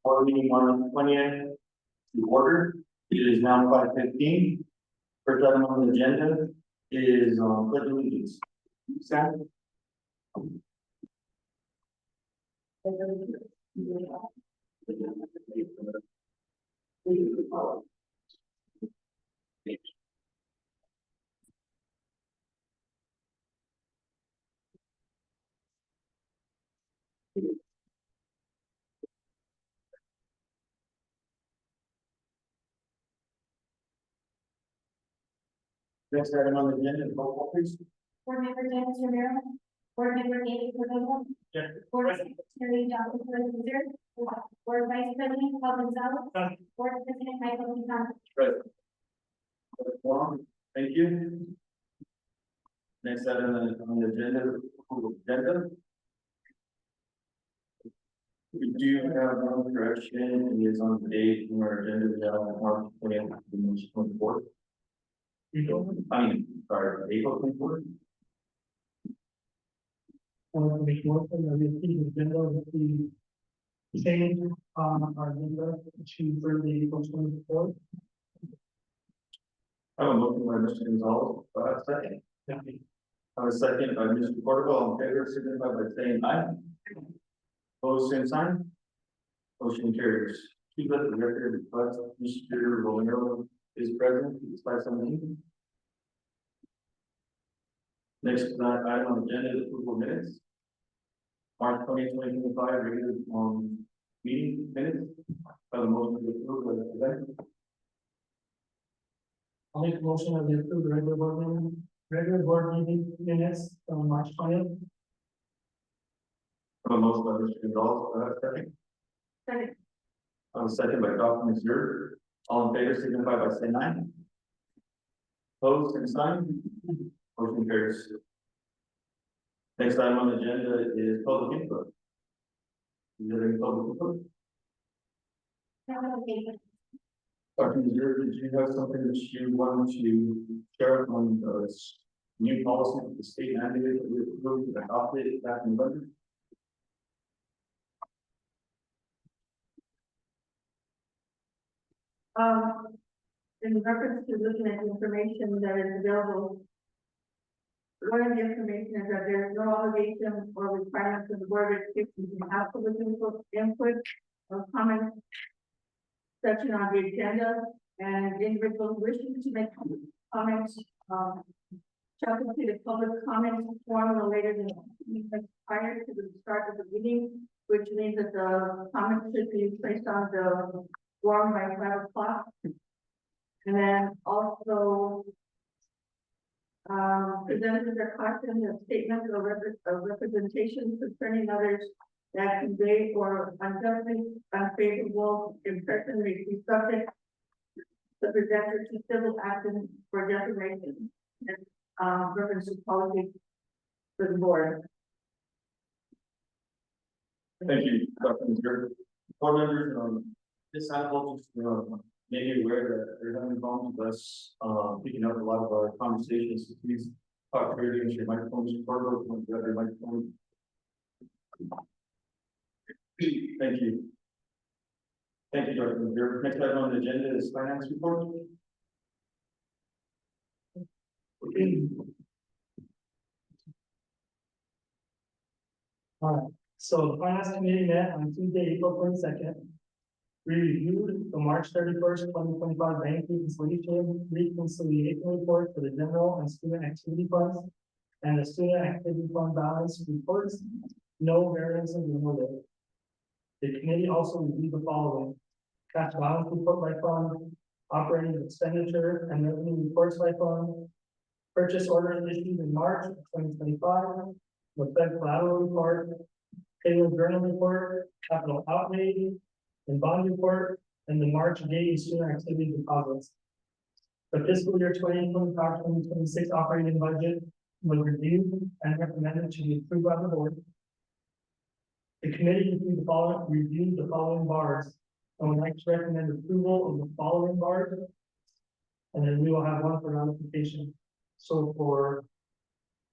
Board meeting on 20th to order. It is now 5:15. First item on the agenda is pledge of allegiance. Sam? Next item on the agenda is roll call, please. Board Member Dennis Romero. Board Member David Cordova. Yes. Board Secretary Jonathan Ferguson. Board Vice President Paul Gonzalez. Board President Michael Quintana. Thank you. Next item on the agenda. We do have one correction. It is on the date in our agenda now, March 20th, 24th. April 24th. Make motion that we approve the agenda with the change on our agenda to Thursday, April 24th. I have a motion by Mr. Gonzalez, second. I have a second by Mr. Portable. All in favor, signify by saying aye. Opposed, same sign. Motion carries. Keep let the record reflect Mr. Romero is present. It's 5:17. Next item on the agenda is approval of minutes. March 2025 regular meeting minutes. I have a motion to approve the event. I'll make a motion that we approve the regular board meeting minutes on March 20th. I have a motion by Mr. Gonzalez, second. Second. I have a second by Dr. Missouri. All in favor, signify by saying aye. Opposed, same sign. Motion carries. Next item on the agenda is public input. Is there any public input? Dr. Missouri, did you have something that you wanted to share on the new policy that the state mandated that we approved and adopted back in November? In reference to looking at the information that is available, one of the information is that there is no obligation or requirement for the board of education to have public input or comment section on the agenda, and individuals wishing to make comments, shall complete a public comment form no later than prior to the start of the meeting, which means that the comments should be placed on the form by 5 o'clock. And then also, presenters are cautioned that statements or representations concerning others that convey or unjustly unfavorable impression may be subject the presenter to civil action for defamation and reference to policy for the board. Thank you, Dr. Missouri. Board members, this article just made you aware that they're having problems with us picking up a lot of our conversations. So please talk clearly into your microphones, or your microphone. Thank you. Thank you, Dr. Missouri. Next item on the agenda is finance report. All right, so the finance committee met on Tuesday, April 22nd. We reviewed the March 31st, 2025 bank reconciliation report for the general and student activity funds and the student activity fund balance reports. No variances were noted. The committee also reviewed the following: cash balance report by fund, operating expenditure and revenue reports by fund, purchase orders issued in March of 2025, the Fed collateral report, payroll journal report, capital outlay and bond report, and the March date and student activity deposits. The fiscal year 2025-2026 operating budget was reviewed and recommended to be approved by the board. The committee reviewed the following bars. I would like to recommend approval of the following bars, and then we will have one for ratification. So for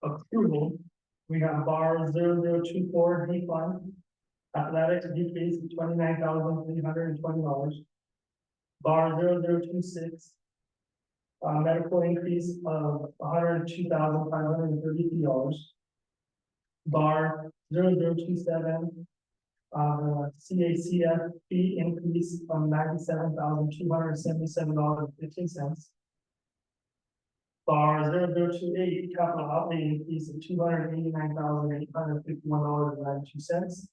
approval, we have bar 0024 D fund, Athletics decrease of $29,320. Bar 0026. Medical increase of $102,533. Bar 0027. CACF fee increase from $97,277.15. Bar 0028 capital outlay increase of $289,851.92.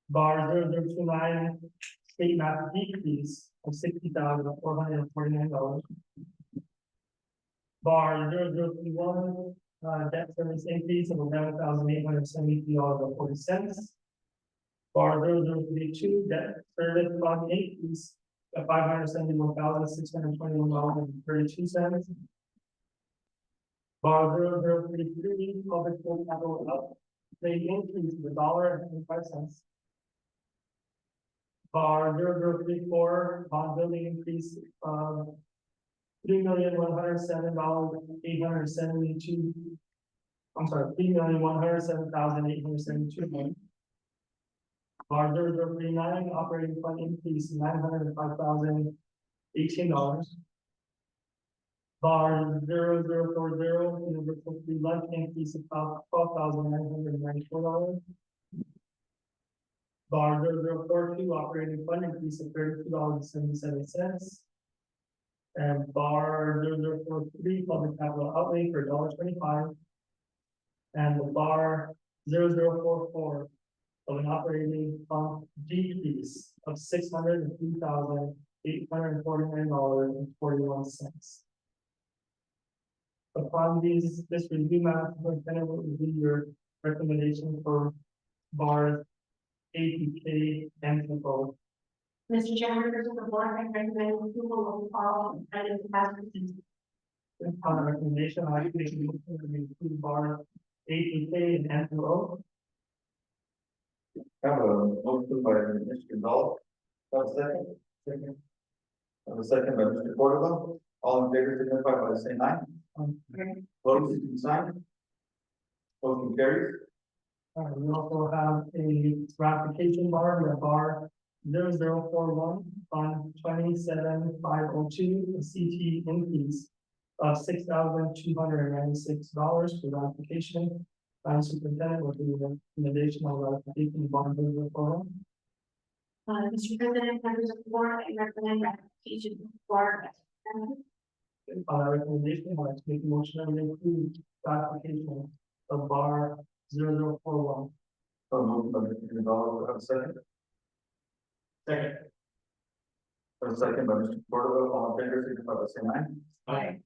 Bar 0029 state map decrease of $60,449. Bar 0031 debt service increase of $11,873.40. Bar 0032 debt service fund increase of $571,621.32. Bar 0033 public school capital outlay increase of $1.25. Bar 0034 bond building increase of $3,107,872. I'm sorry, $3,107,872. Bar 0039 operating fund increase $905,018. Bar 0040 universal free lunch increase of $12,994. Bar 0042 operating fund increase of $32.77. And bar 0043 public capital outlay for $1.25. And the bar 0044 of an operating fund decrease of $603,849.41. Upon this review, Madam Superintendent, will be your recommendation for bars A to K and to both. Mr. Chairman, members of the board, I recommend approval of the following items as presented. On the recommendation, I make a motion to approve bar A to K and to O. Have a motion by Mr. Gonzalez. Have a second. Second. Have a second by Mr. Cordova. All in favor, signify by saying aye. Opposed, same sign. Motion carries. We also have a ratification bar, the bar 0041 on 27502, a CT increase of $6,296 for ratification. Madam Superintendent, with the recommendation of ratification bond 0041. Mr. President, members of the board, I recommend ratification for. On that recommendation, I'd like to make a motion to approve ratification of bar 0041. So moved by Mr. Gonzalez. Have a second. Second. Have a second by Mr. Cordova. All in favor, signify by saying aye. Aye.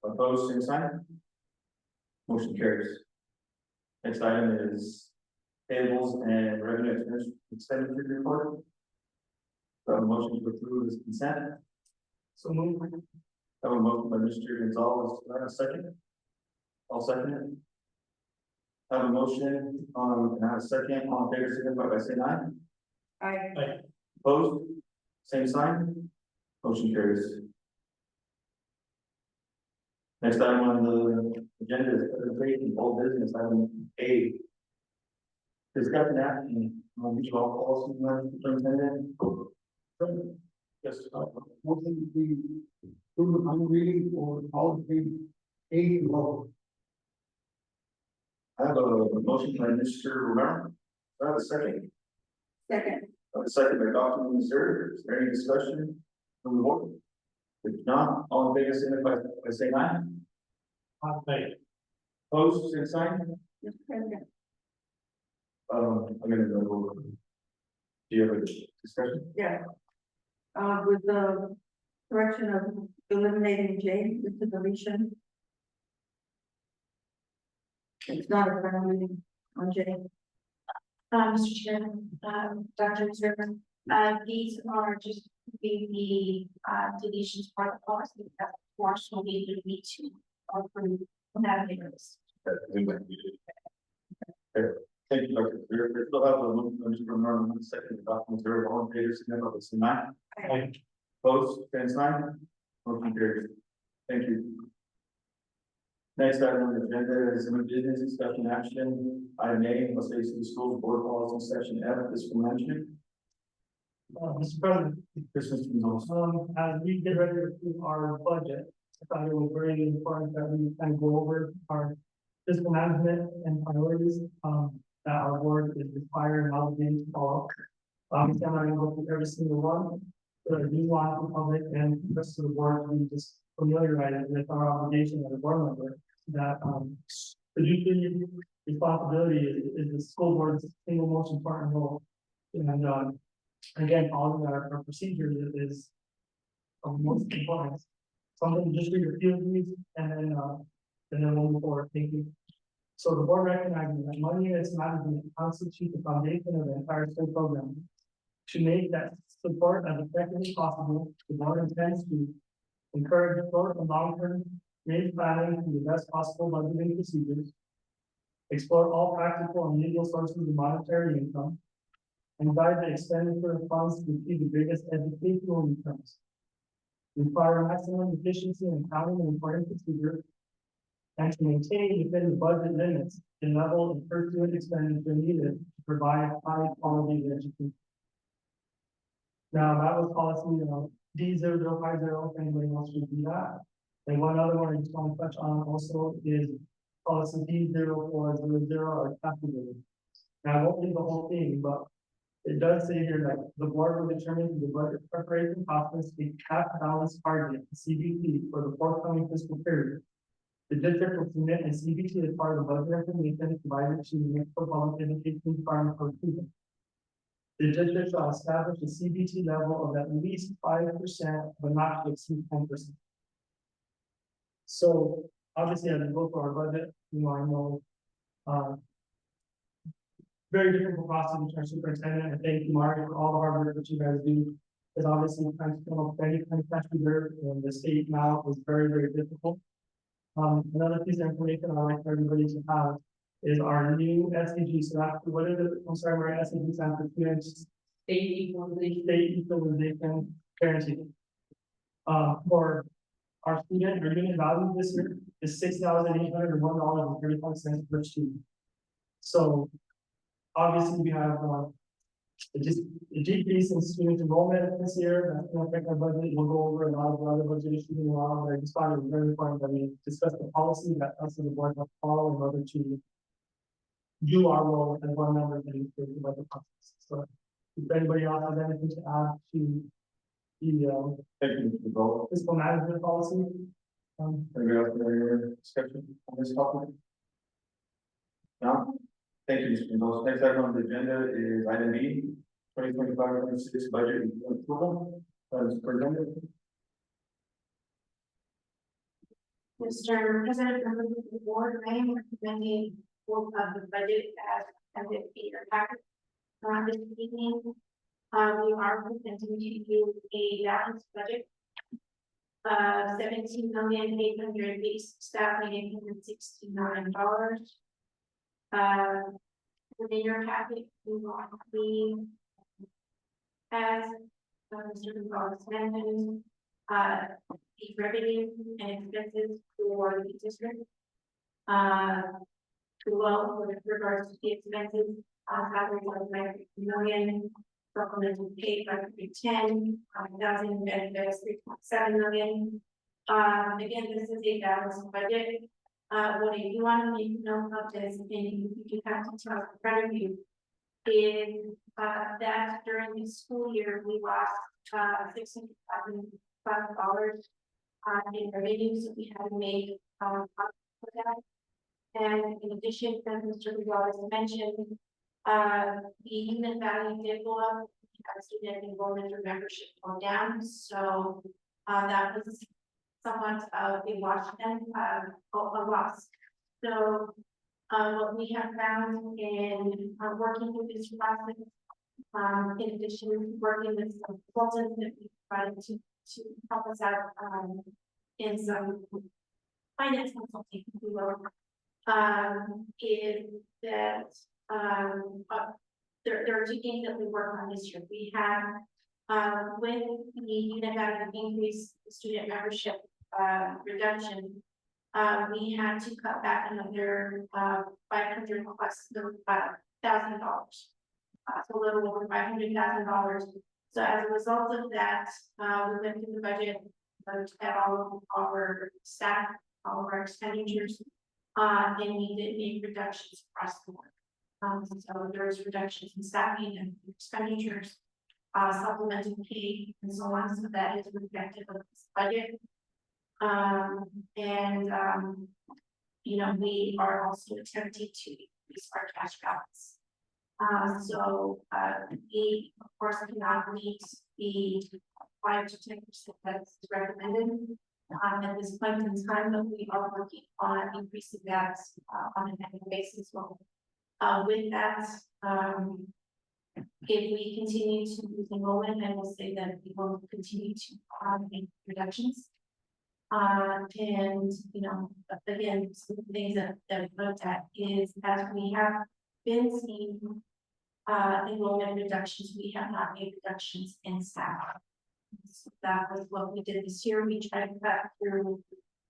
Opposed, same sign. Motion carries. Next item is payables and revenue expenditure report. So a motion to approve this consent. So move. Have a motion by Mr. Gonzalez. Do I have a second? I'll second it. Have a motion, and have a second. All in favor, signify by saying aye. Aye. Opposed, same sign. Motion carries. Next item on the agenda is presentation of all business, item A. Discussion action on each of all policy, Madam Superintendent. Yes, motion to be through the reading for policy A to O. I have a motion by Mr. Romero. Do I have a second? Second. I have a second by Dr. Missouri. Is there any discussion from the board? If not, all in favor, signify by saying aye. Aye. Opposed, same sign. Mr. President, I'm gonna go over. Do you have a discussion? yeah. With the correction of eliminating J with the deletion. It's not a final reading on J. Mr. Chairman, Dr. Zerman, these are just the deletions part of the policy that Washington will need to approve navigators. Thank you, Dr. We're still have a motion by Mr. Romero, and a second, Dr. Missouri, all in favor, signify by saying aye. Aye. Opposed, same sign. Motion carries. Thank you. Next item on the agenda is new business discussion action, item A, Los Angeles City Schools Board Policy Section F, fiscal management. Mr. President, Christmas Gonzalez. as we get ready to do our budget, I thought it was very important that we kind of go over our fiscal management and priorities, that our board is required and obligated to follow. I'm not going to go through every single one, but I do want the public and the rest of the board to be just familiarized with our obligation as a board member, that, fiduciary responsibility is the school board's single most important role. And, again, following our procedure is of most importance. Something just read a few of these and then we'll move forward. Thank you. So the board recognizes that money and its management constitute the foundation of the entire school program. To make that support as effective as possible, the board intends to encourage short and long-term range planning through the best possible budgeting procedures, explore all practical and legal sources of monetary income, and guide the expenditure of funds to achieve the biggest educational returns. Require maximum efficiency in accounting and reporting procedures, and to maintain within the budget limits the level of per student expenditure needed to provide high quality education. Now, that was policy, D0050, if anybody wants to do that. And one other one I just want to touch on also is policy D0400 or captivated. Now, I won't read the whole thing, but it does say here that the board will determine through the budget preparation process a cap balance target, CBT, for the forthcoming fiscal period. The district will submit a CBT as part of the budget information provided to the Mexico Public Education Department for approval. The district shall establish a CBT level of at least 5%, but not to exceed 10%. So obviously, as we go for our budget, I know, very difficult process with our superintendent, and thank you, Mark, for all the hard work that you guys do. Because obviously, trying to come up with any kind of cash reserve in the state now is very, very difficult. Another piece of information I'd like for everybody to have is our new SEG. So that's, what is it? I'm sorry, our SEG stands for Students State Equalization Guarantee. For our student, our unit value this year is $6,801.35 per student. So obviously we have a decrease in student enrollment this year. That's going to affect our budget. We'll go over a lot of other budget issues in a while, but I just thought it was very important that we discuss the policy that us as a board have to follow in order to do our role as board members and improve the budget process. So if anybody else has anything to add to the Thank you, Mr. Gold. fiscal management policy, Anybody else have any discussion on this topic? No? Thank you, Mr. Gonzalez. Next item on the agenda is item B, 2025-26 budget approval. As presented. Mr. President, members of the board, I am recommending approval of the budget as it be your packet. This evening, we are presenting to you a balanced budget of $17,886,869. Within your packet, we want the, as Mr. Gonzalez mentioned, the revenue and expenses for the district. Well, with regards to the expenses, salaries of $9 million, supplemental pay $510,000, benefits $3.7 million. Again, this is a balanced budget. What I do want to make note of is, and you have to tell in front of you, is that during the school year we lost $600,000 in revenues that we had made for that. And in addition, as Mr. Gonzalez mentioned, the unit value did go up, student enrollment or membership go down. So that was somewhat of a wash and a loss. So what we have found in working with this process, in addition to working with some consultants that we provided to help us out in some finance consulting, if you will, is that there are two things that we work on this year. We have with the unit value increase, student membership reduction, we had to cut back another, $500 plus, $1,000. So a little over $500,000. So as a result of that, we went through the budget, looked at all of our staff, all of our expenditures, and we did make reductions across the board. So there was reductions in staffing and expenditures, supplemental pay and so on, so that is reflective of this budget. You know, we are also attempting to increase our cash balance. We of course cannot meet the 5 to 10% that's recommended. At this point in time, but we are working on increasing that, on an annual basis. Well, with that, if we continue to lose enrollment, I will say that we will continue to, make reductions. And, you know, again, some of the things that we looked at is as we have been seeing enrollment reductions, we have not made reductions in staff. So that was what we did this year. We tried to cut through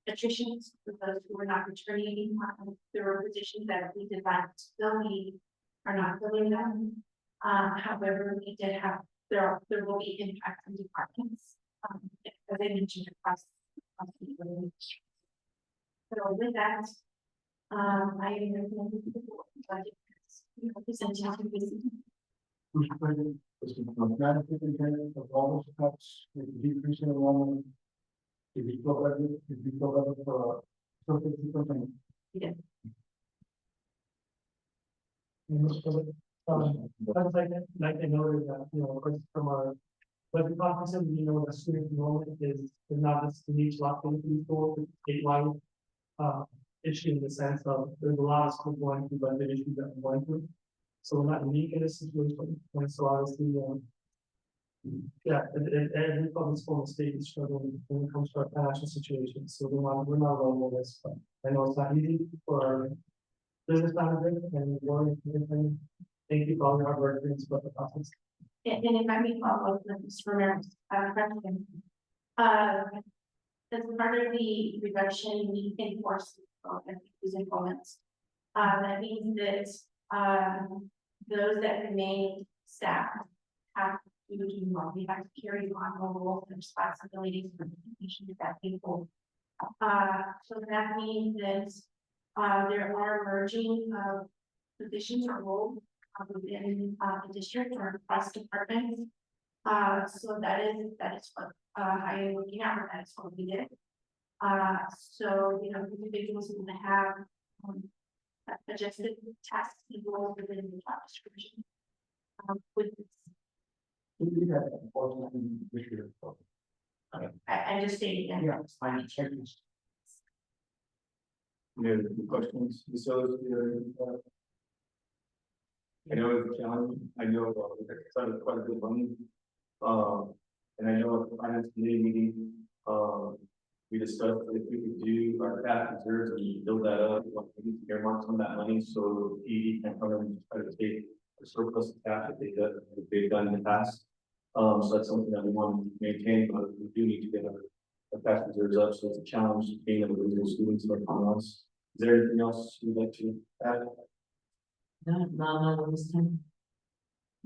attrition for those who were not returning. There were positions that we did not fill, we are not filling them. However, we did have, there will be impact on departments, as I mentioned across the so with that, I am recommending the board budget presenting to this. Mr. President, this is not superintendent of all those cuts, with the decrease in enrollment. If you go back for something superintendent. Mr. President, like I noted that, you know, of course, from our, but the process, you know, the student enrollment is not just to each local school, it's statewide issue in the sense of there's a lot of schools going through budget issues that we're going through. So we're not unique in this situation, and so obviously, every public school in the state is struggling when it comes to our financial situation, so we're not alone with this, but I know it's not easy for our business managers and work. Thank you for all your hard work and support the process. And if I may follow up with Mr. Ramirez, question. As part of the reduction in force of these enrollments, that means that those that remain staff have to do more. We have to carry on more roles and responsibilities for the education of that people. So that means that there are merging of positions or roles within the district or across departments. So that is what I am looking at, that is what we did. So, you know, individuals who have adjusted tasks and roles within the job description. With this. We have unfortunately this year. I just stated that. Yeah, I checked this. Any other questions? So, I know it's a challenge. I know it's quite a bit of money. And I know at the finance committee meeting, we discussed if we could do our cash reserves and build that up, what we need to earmark some of that money, so he can come and try to take the surplus of cash that they've done in the past. So that's something that we want to maintain, but we do need to get our cash reserves up, so it's a challenge being able to lose students like on us. Is there anything else you'd like to add? No, this time.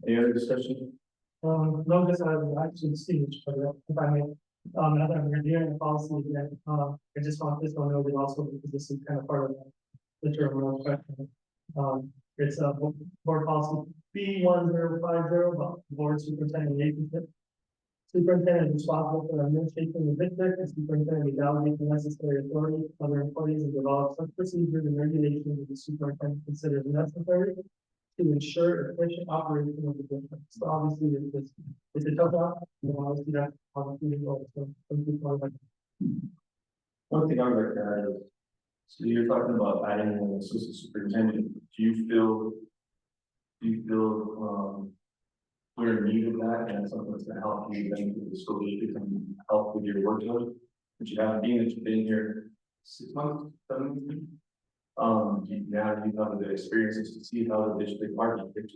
Any other discussion? No, this I've actually seen each other, if I may. Now that I'm reviewing the policy again, I just want this one noted also because this is kind of part of the terminal question. It's a board policy B1050 about board superintendent relationship. Superintendent is responsible for the administration of the district, and superintendent will delegate the necessary authority to other employees and develop such procedures and regulations that the superintendent considers necessary to ensure efficient operation of the district. So obviously, it's a tough job, you know, obviously that's obviously involved, so some people are like. One thing I would like to add is, so you're talking about adding an assistant superintendent, do you feel we're in need of that, and something that's gonna help you then with the school district and help with your workload? But you haven't been, that you've been here 6 months, 7 months. Now you have the experiences to see how the district architect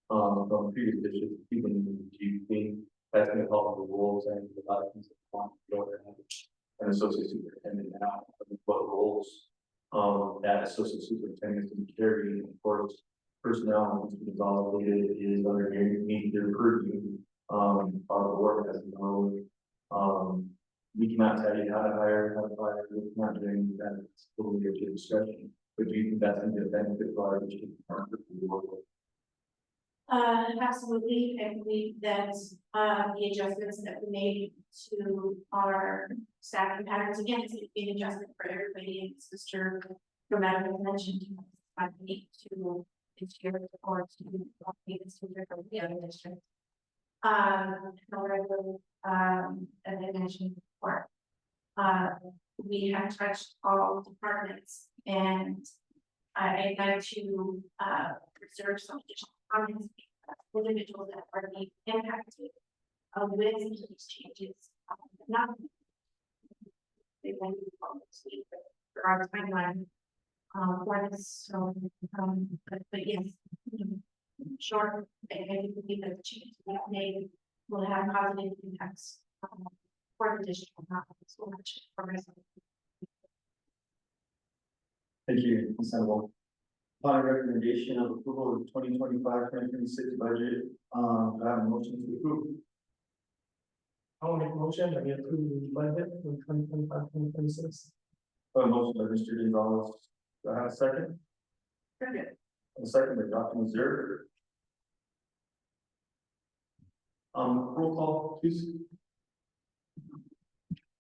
from previous districts, even do you think that's gonna help with the roles and the license that want to go ahead? an associate superintendent now, what roles. That associate superintendent can carry, of course, personnel, which is all is under need to purview. Our board has no, we cannot tell you how to hire, we cannot do any of that, it's totally your discussion. But do you think that's going to benefit for our district? Absolutely, I believe that, the adjustments that we made to our staffing patterns, again, it's an adjustment for everybody, and it's Mr. Romero mentioned, I need to, ensure or to, payments to the other district. However, as I mentioned before, we have touched all departments, and I'd like to, reserve some additional comments for individuals that are being impacted with these changes. Not they went to this week, but for our timeline for this. So, but yes, sure, I believe that the changes we have made will have positive impacts for the district, not so much for residents. Thank you, Ms. Hannibal. Upon recommendation of approval of 2025-2026 budget, I have a motion to approve. I'll make a motion that we approve the budget for 2025-2026. A motion by Mr. Gonzalez. Do I have a second? Second. A second by Dr. Missouri. Roll call, please.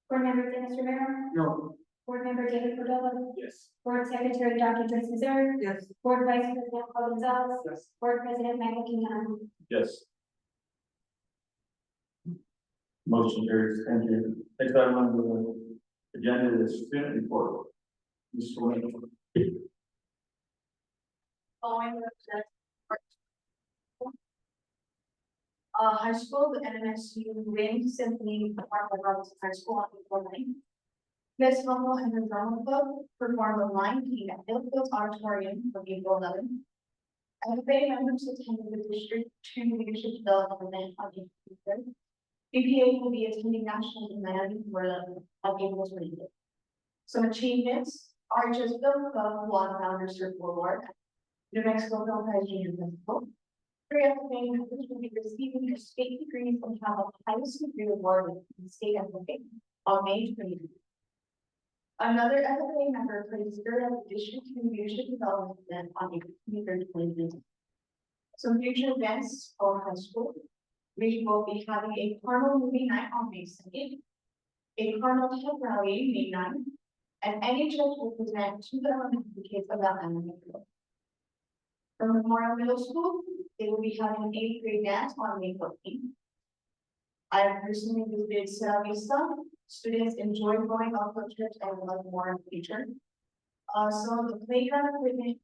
Board Member Dennis Romero, No. Board Member David Cordova, Yes. Board Secretary Dr. Joyce Missouri, Yes. Board Vice President Paul Gonzalez, Yes. Board President Michael Kingman. Yes. Motion carries. Thank you. Next item on the agenda is student report. Mr. Wayne. Following the high school, the NMSU Wind Symphony Department of High School on April 9th. Miss Humble and her drama club performed a line team at Hillfield Auditorium on April 11th. FFA members attended the District 2 Leadership Development event on April 3rd. BPA will be attending National Humanity Forum on April 25th. Some achievements are just Film Club won Founder Circle Award, New Mexico Film Prize Junior Festival. 3 FFA members will be receiving their state degrees and have a highest degree awarded in the state FFA on May 20th. Another FFA member plays third at the District 2 Leadership Development event on April 23rd, 2020. Some future events for high school. We will be having a carnival movie night on May 2nd, a carnival pep rally May 9th, and NHL will present to the elementary kids about anime. From Memorial Middle School, they will be having an 8th grade dance on May 14th. I have personally visited Sierra Vista. Students enjoy going on field trips and would like more in the future. Some of the playground equipment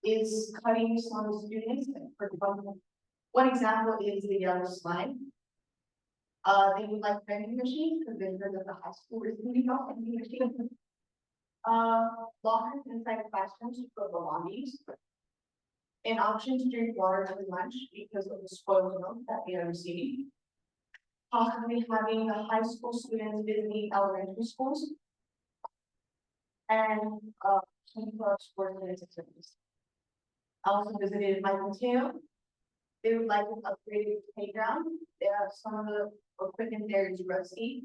is cutting some of the students. For example, one example is the yellow slide. They would like vending machines because they heard that the high school is moving off vending machines. Lockers inside classrooms for the lobbies. An option to drink water during lunch because of the spoiled milk that we are receiving. Possibly having the high school students visiting elementary schools. And, some sports and activities. I also visited Mike Mateo. They would like an upgraded playground. They have some of the equipment there is rusty.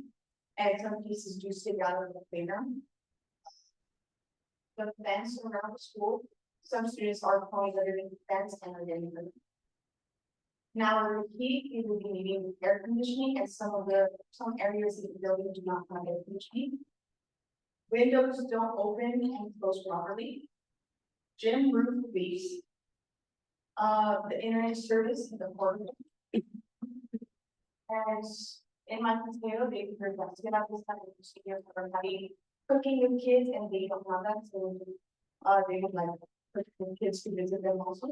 And some pieces do stick out of the playground. The fence around the school, some students are calling underneath the fence and are getting hurt. Now, with the heat, you will be needing air conditioning, and some areas of the building do not have air conditioning. Windows don't open and close properly. Gym roof leaks. The internet service in the apartment. And in my potato, they heard that get out this kind of procedure for having cooking with kids, and they don't have that, so they would like for kids to visit them also.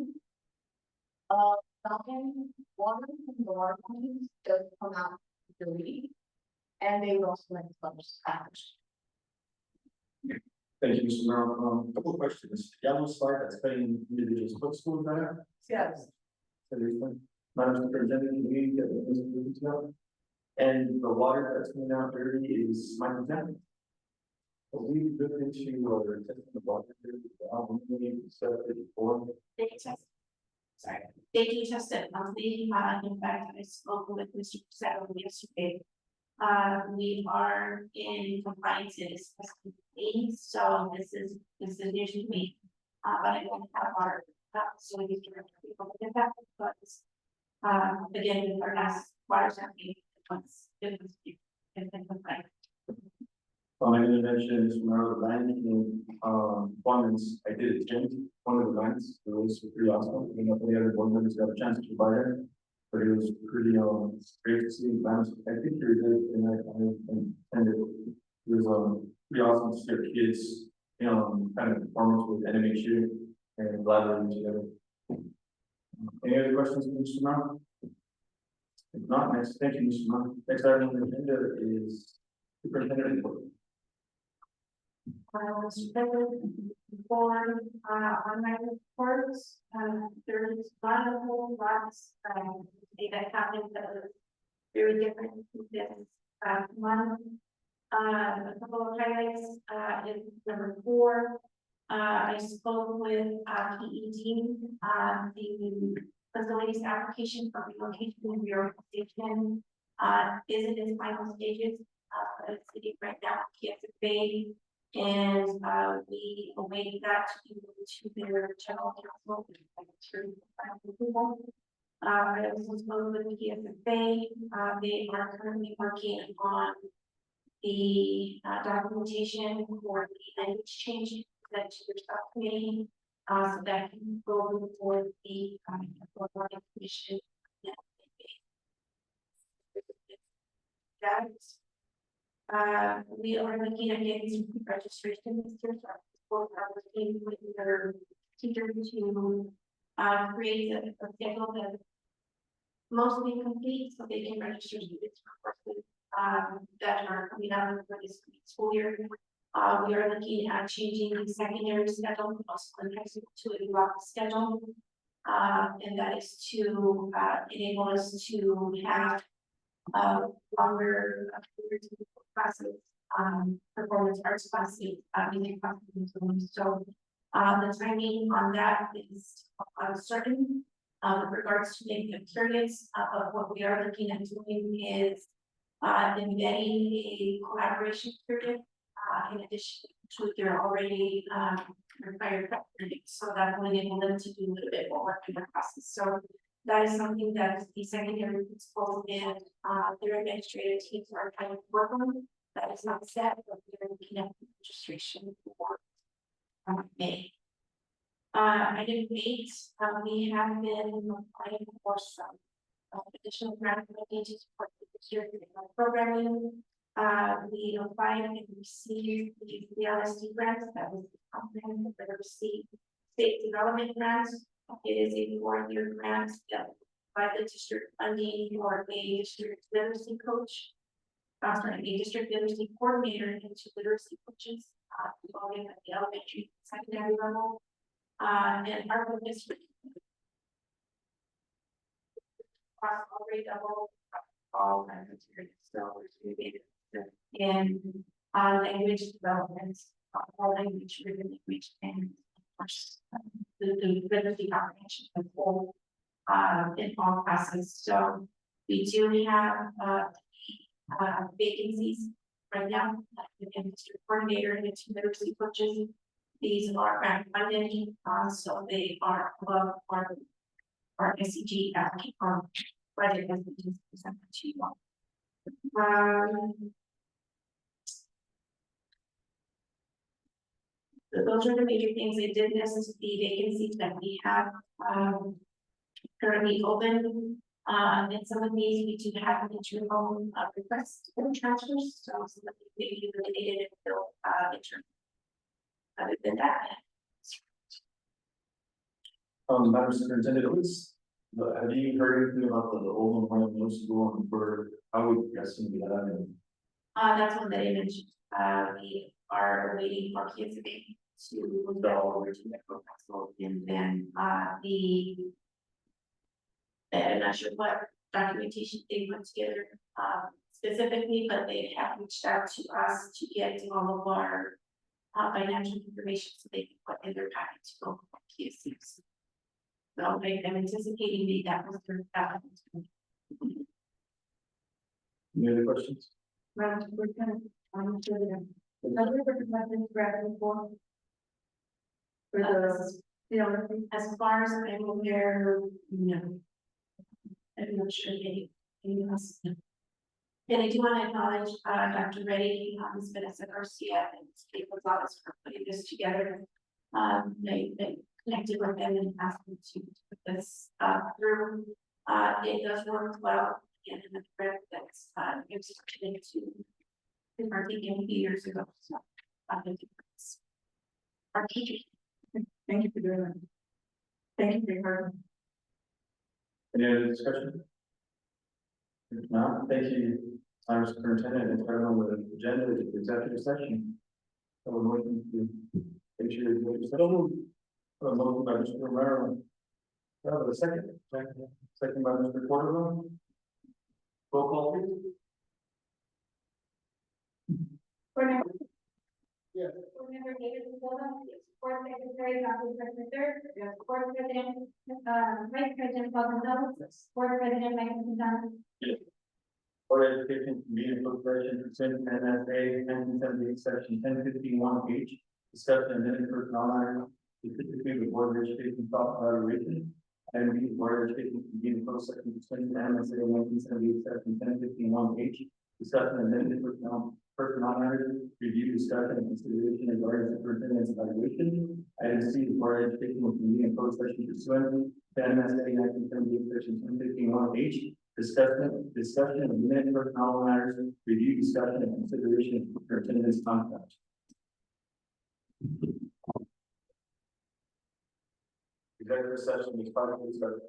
Fountain water from the water fountains does come out dirty, and they would also like to flush trash. Thank you, Mr. Merrill. Couple of questions. Yellow slide that's paying individuals, what school is that at? Yes. Madam Superintendent, can we get this movie to And the water that's coming out dirty is my concern. We looked into, testing the water, stuff before. They test. Sorry, they do test it monthly, in fact, I spoke with Mr. Pizarro yesterday. We are in compliance in specific, so this is news to me. But I don't have our, facilities director people look at that, but, again, our last water sampling, it was in compliance. I didn't mention this from our banking, performance, I did attend one of the events, it was pretty awesome, you know, the other board members got a chance to buy it. But it was pretty, great to see events, I think you did, and I attended. It was, pretty awesome to see our kids, you know, kind of performance with animation and collaborating together. Any other questions, Mr. Mount? If not, next, thank you, Mr. Mount. Next item on the agenda is superintendent report. For, on my reports, there is not a whole lot, that happened that was very different from this, one. A couple of highlights, is number 4. I spoke with, PED, the facilities application for relocation and reorganization, is in its final stages. It's sitting right now at PSFA, and we await that to their general counsel through final approval. I also spoke with PSFA. They are currently working on the documentation for the language change that to their subcommittee, so that can go before the commission. We are looking at getting some registration this year, so both are working with their teacher to create a schedule that mostly complete, so they can register students for courses that are coming out for this school year. We are looking at changing the secondary schedule, also in high school, to a block schedule, and that is to enable us to have longer classes, performance arts classes, music classes, and so on. So the timing on that is uncertain. With regards to making the periods, but what we are looking at doing is embedding a collaboration period in addition to their already required prep periods, so that will enable them to do a little bit more work in their classes. So that is something that the secondary principals and their administrative teams are trying to work on. That is not set, but we're looking at registration for May. Item 8, we have been applying for some additional grant money to support the district programming. We applied and received the LSD grants. That was the comprehensive literacy state development grants. It is a 4-year grant that by the district funding for a district literacy coach. A district literacy coordinator and 2 literacy coaches, involving at the elementary and secondary level. And our focus across all grade level, all kinds of areas. So we're doing it in language development, all language, written language, and of course the literacy comprehension of all in all classes. So we do have vacancies right now, the district coordinator and the 2 literacy coaches. These are grant funded, so they are above our SCG applicant budget as we just presented to you all. Those are the major things. They did list the vacancies that we have currently open. And some of these we do have an internal request for transfers, so some of these may be eliminated and fill interim. Other than that. Madam Superintendent, have you heard anything about the old one middle school and for how we guessing that? And That's one that I mentioned. We are waiting for kids to go over to the proposal, and then I'm not sure what documentation they put together. specifically, but they have reached out to us to get all of our financial information so they can put in their packet to go for PSCs. So I'm anticipating that was their, Any other questions? Madam Superintendent, sure that. Have we ever conducted grant before? For the, you know, as far as I'm aware, no. I'm not sure any else. And I do want to acknowledge, Dr. Reddy, Ms. Vanessa Garcia, and Staples office for putting this together. They connected with them and asked them to put this, through. It does work well, and in the thread that's, it was started to, I think a few years ago, so. I think it's our teachers. thank you for doing that. Thank you for your hard work. Any other discussion? If not, thank you, Madam Superintendent, and everyone with the agenda, is the executive session. So we're looking to make sure the executive session. Motion by Mr. Romero. A second. Second by Mr. Cordova. Roll call please. Board member. Yes. Board member David Silva. Yes. Board secretary Dr. Christopher Sir. Yes. Board president, vice president Paul Gonzalez. Yes. Board president Michael Quintana. Board of Education Convening Corporation pursuant to NSA 1978 section 1051H. Discussion and minute personnel matters, specifically the Board of Education thought evaluation. And the Board of Education convening closed section pursuant to NSA 1978 section 1051H. Discussion and minute personnel matters, review, discussion, and consideration regarding superintendent's evaluation. Item C, the Board of Education will convene in closed session pursuant to NSA 1978 section 1051H. Discussion of minute personnel matters, review, discussion, and consideration of superintendent's contract. Executive session is finally started.